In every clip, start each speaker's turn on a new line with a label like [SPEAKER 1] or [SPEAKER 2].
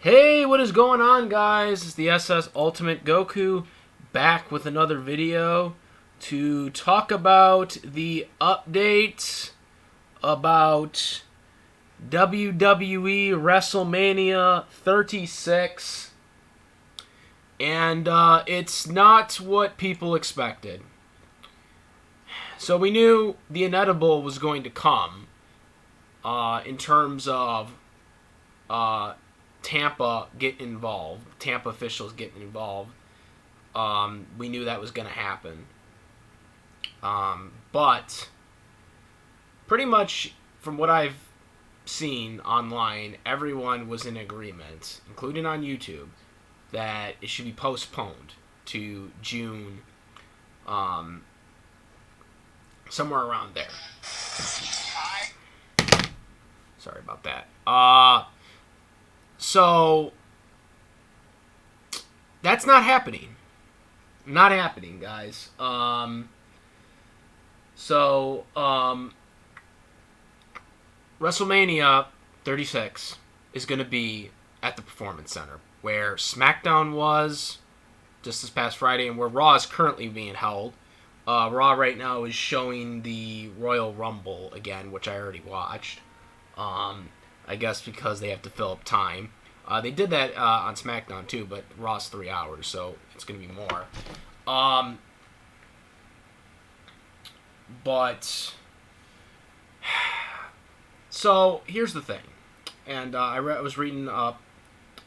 [SPEAKER 1] Hey, what is going on, guys? It's the SS Ultimate Goku back with another video to talk about the update about WWE WrestleMania 36. And it's not what people expected. So we knew the inevitable was going to come in terms of Tampa getting involved, Tampa officials getting involved. We knew that was going to happen. But pretty much from what I've seen online, everyone was in agreement, including on YouTube, that it should be postponed to June, somewhere around there. Sorry about that. So, that's not happening. Not happening, guys. WrestleMania 36 is going to be at the Performance Center, where SmackDown was just this past Friday, and where Raw is currently being held. Raw right now is showing the Royal Rumble again, which I already watched. I guess because they have to fill up time. They did that on SmackDown too, but Raw's 3 hours, so it's going to be more. So here's the thing, and I was reading up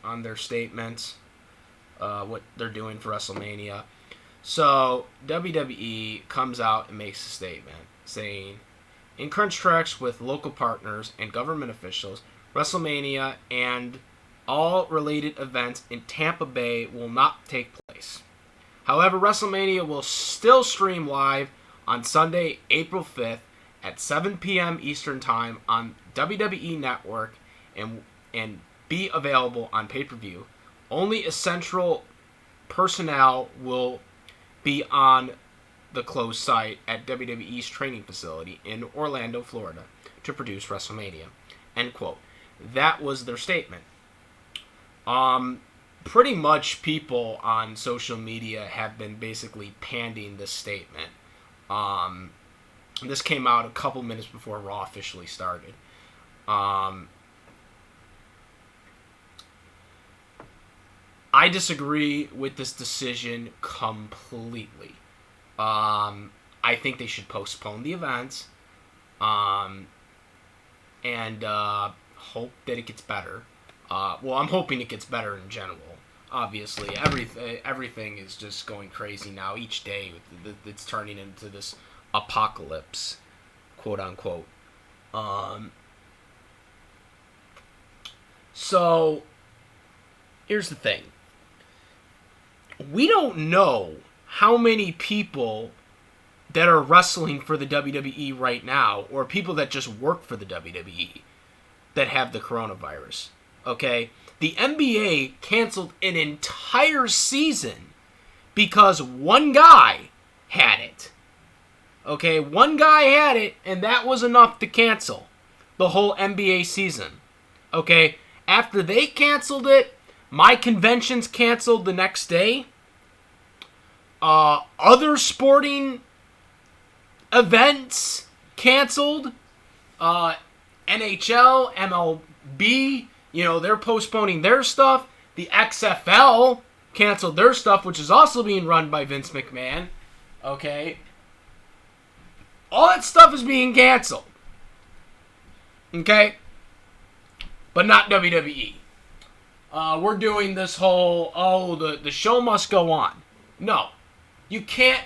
[SPEAKER 1] on their statements, what they're doing for WrestleMania. So WWE comes out and makes a statement saying, in contracts with local partners and government officials, WrestleMania and all related events in Tampa Bay will not take place. However, WrestleMania will still stream live on Sunday, April 5th at 7 p.m. Eastern Time on WWE Network and be available on pay-per-view. Only essential personnel will be on the closed site at WWE's training facility in Orlando, Florida, to produce WrestleMania. End quote. That was their statement. Pretty much people on social media have been basically panning this statement. This came out a couple minutes before Raw officially started. I disagree with this decision completely. I think they should postpone the event, and hope that it gets better. Well, I'm hoping it gets better in general. Obviously, everything is just going crazy now. Each day, it's turning into this apocalypse, quote unquote. So, here's the thing. We don't know how many people that are wrestling for the WWE right now, or people that just work for the WWE, that have the coronavirus. Okay? The NBA canceled an entire season because one guy had it. Okay? One guy had it, and that was enough to cancel the whole NBA season. Okay? After they canceled it, my convention's canceled the next day. Other sporting events canceled. NHL, MLB, they're postponing their stuff. The XFL canceled their stuff, which is also being run by Vince McMahon. Okay? All that stuff is being canceled. Okay? But not WWE. We're doing this whole, the show must go on. No. You can't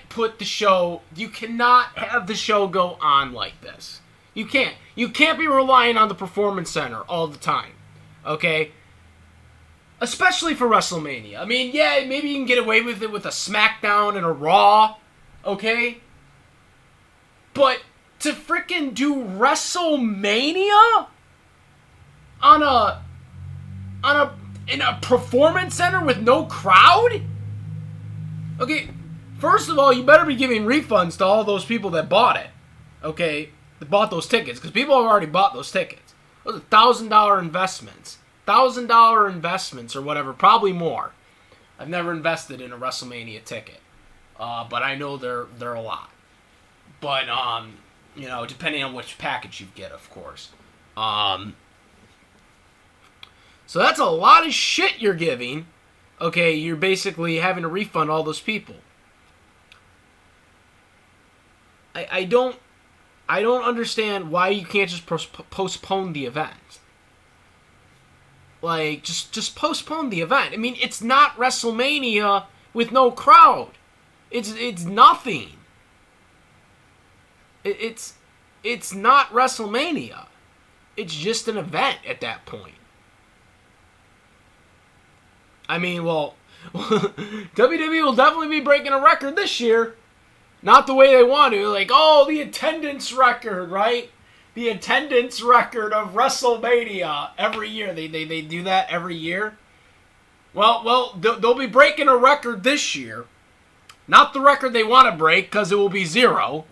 [SPEAKER 1] you cannot have the show go on like this. You can't. You can't be relying on the Performance Center all the time. Okay? Especially for WrestleMania. I mean, yeah, maybe you can get away with it with a SmackDown and a Raw. Okay? But to freaking do WrestleMania in a Performance Center with no crowd? Okay, first of all, you better be giving refunds to all those people that bought it. Okay? That bought those tickets. Because people have already bought those tickets. Those are $1,000 investments. $1,000 investments or whatever, probably more. I've never invested in a WrestleMania ticket, but I know they're a lot. But depending on which package you get, of course. So that's a lot of shit you're giving. Okay, you're basically having to refund all those people. I don't understand why you can't just postpone the event. Like, just postpone the event. I mean, it's not WrestleMania with no crowd. It's nothing. It's not WrestleMania. It's just an event at that point. I mean, well, WWE will definitely be breaking a record this year. Not the way they want to. Like, oh, the attendance record, right? The attendance record of WrestleMania every year. They do that every year. Well, they'll be breaking a record this year. Not the record they want to break, because it will be 0.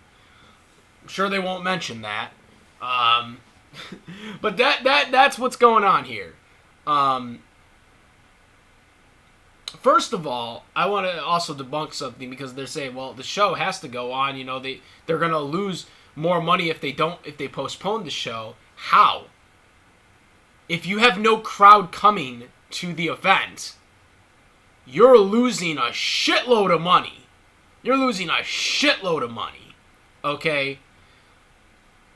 [SPEAKER 1] I'm sure they won't mention that. But that's what's going on here. First of all, I want to also debunk something, because they're saying, well, the show has to go on. They're going to lose more money if they postpone the show. How? If you have no crowd coming to the event, you're losing a shitload of money. Okay?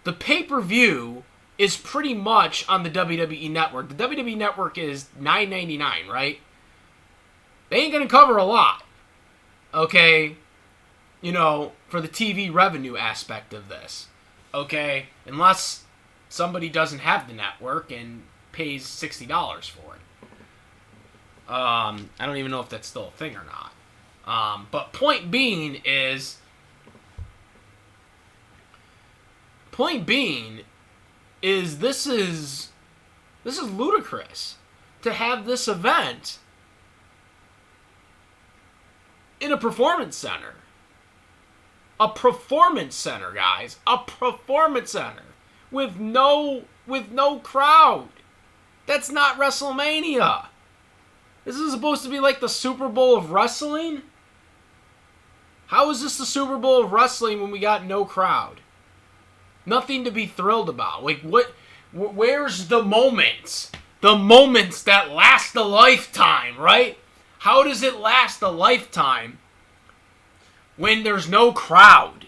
[SPEAKER 1] The pay-per-view is pretty much on the WWE Network. The WWE Network is $9.99, right? They ain't going to cover a lot, okay, for the TV revenue aspect of this, okay, unless somebody doesn't have the network and pays $60 for it. I don't even know if that's still a thing or not. But point being is this is ludicrous to have this event in a performance center. A performance center, guys. A performance center. With no crowd. That's not WrestleMania. This is supposed to be like the Super Bowl of wrestling? How is this the Super Bowl of wrestling when we got no crowd? Nothing to be thrilled about. Like, where's the moments? The moments that last a lifetime, right? How does it last a lifetime when there's no crowd?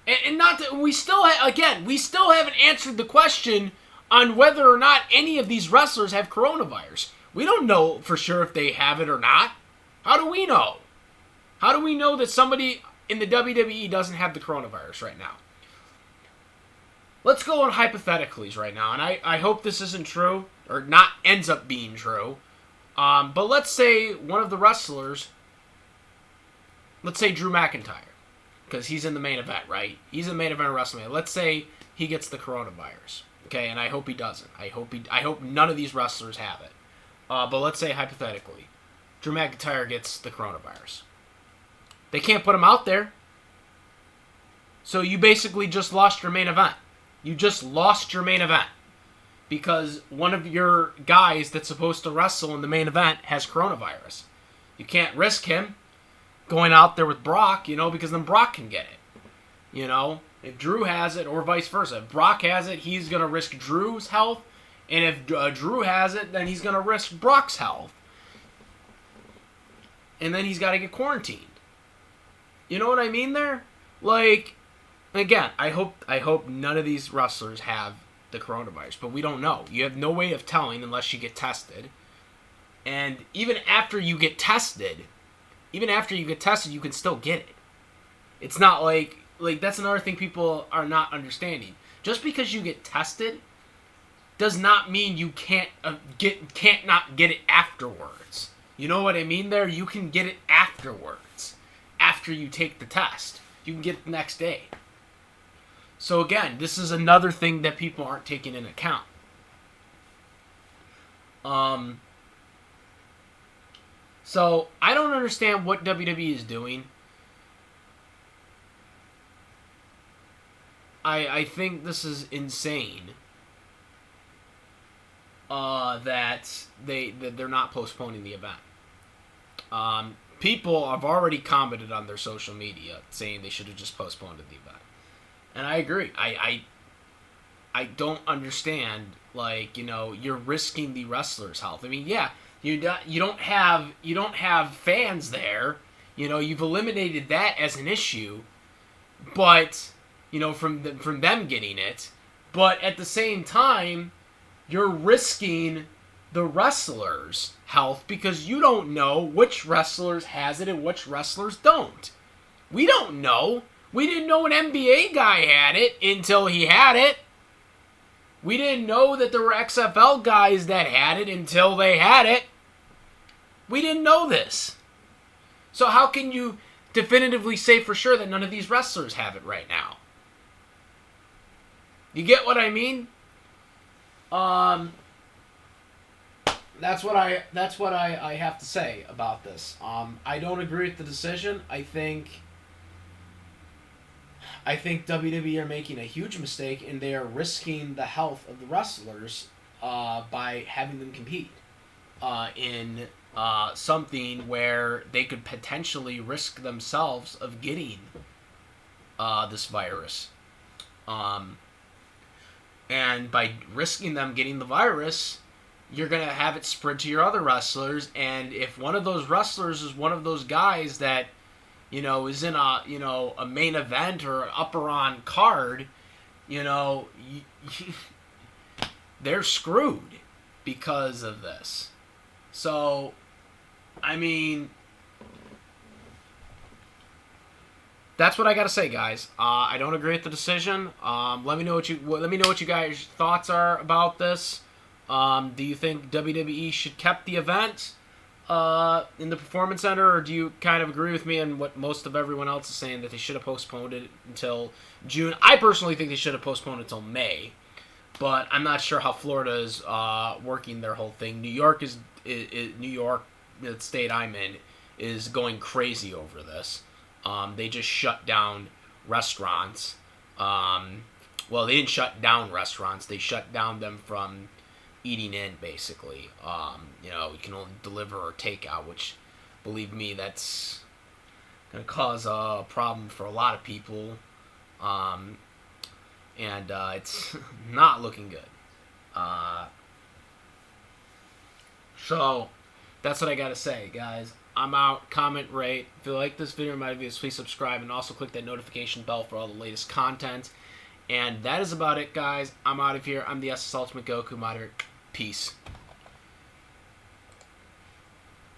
[SPEAKER 1] And not that we still haven't answered the question on whether or not any of these wrestlers have coronavirus. We don't know for sure if they have it or not. How do we know? How do we know that somebody in the WWE doesn't have the coronavirus right now? Let's go on hypotheticals right now, and I hope this isn't true, or not ends up being true. But let's say one of the wrestlers, let's say Drew McIntyre, because he's in the main event, right? He's in the main event of WrestleMania. Let's say he gets the coronavirus, okay? And I hope he doesn't. I hope none of these wrestlers have it. But let's say hypothetically, Drew McIntyre gets the coronavirus. They can't put him out there. So you basically just lost your main event. You just lost your main event. Because one of your guys that's supposed to wrestle in the main event has coronavirus. You can't risk him going out there with Brock, because then Brock can get it. If Drew has it, or vice versa. If Brock has it, he's going to risk Drew's health. And if Drew has it, then he's going to risk Brock's health. And then he's got to get quarantined. You know what I mean there? Like, again, I hope none of these wrestlers have the coronavirus, but we don't know. You have no way of telling unless you get tested. And even after you get tested, you can still get it. It's not like that's another thing people are not understanding. Just because you get tested does not mean you can't not get it afterwards. You know what I mean there? You can get it afterwards. After you take the test. You can get it the next day. So again, this is another thing that people aren't taking into account. So I don't understand what WWE is doing. I think this is insane. that they're not postponing the event. People have already commented on their social media saying they should have just postponed the event, and I agree. I don't understand. Like, you're risking the wrestler's health. I mean, yeah, you don't have fans there. You've eliminated that as an issue, but from them getting it. But at the same time, you're risking the wrestlers' health because you don't know which wrestlers has it and which wrestlers don't. We don't know. We didn't know an NBA guy had it until he had it. We didn't know that there were XFL guys that had it until they had it. We didn't know this. So how can you definitively say for sure that none of these wrestlers have it right now? You get what I mean? That's what I have to say about this. I don't agree with the decision. I think WWE are making a huge mistake, and they are risking the health of the wrestlers by having them compete in something where they could potentially risk themselves of getting this virus. And by risking them getting the virus, you're going to have it spread to your other wrestlers. And if one of those wrestlers is one of those guys that, is in a main event or upper on card, they're screwed because of this. So, I mean, that's what I gotta say, guys. I don't agree with the decision. Let me know what you guys' thoughts are about this. Do you think WWE should kept the event in the Performance Center, or do you kind of agree with me on what most of everyone else is saying, that they should have postponed it until June? I personally think they should have postponed it until May, but I'm not sure how Florida is working their whole thing. New York, the state I'm in, is going crazy over this. They just shut down restaurants. Well, they didn't shut down restaurants. They shut down them from eating in, basically. You can only deliver or take out, which, believe me, that's going to cause a problem for a lot of people. And it's not looking good. So, that's what I got to say, guys. I'm out. Comment, rate. If you like this video, my videos, please subscribe, and also click that notification bell for all the latest content. And that is about it, guys. I'm out of here. I'm the SS Ultimate Goku. I'm out of here. Peace.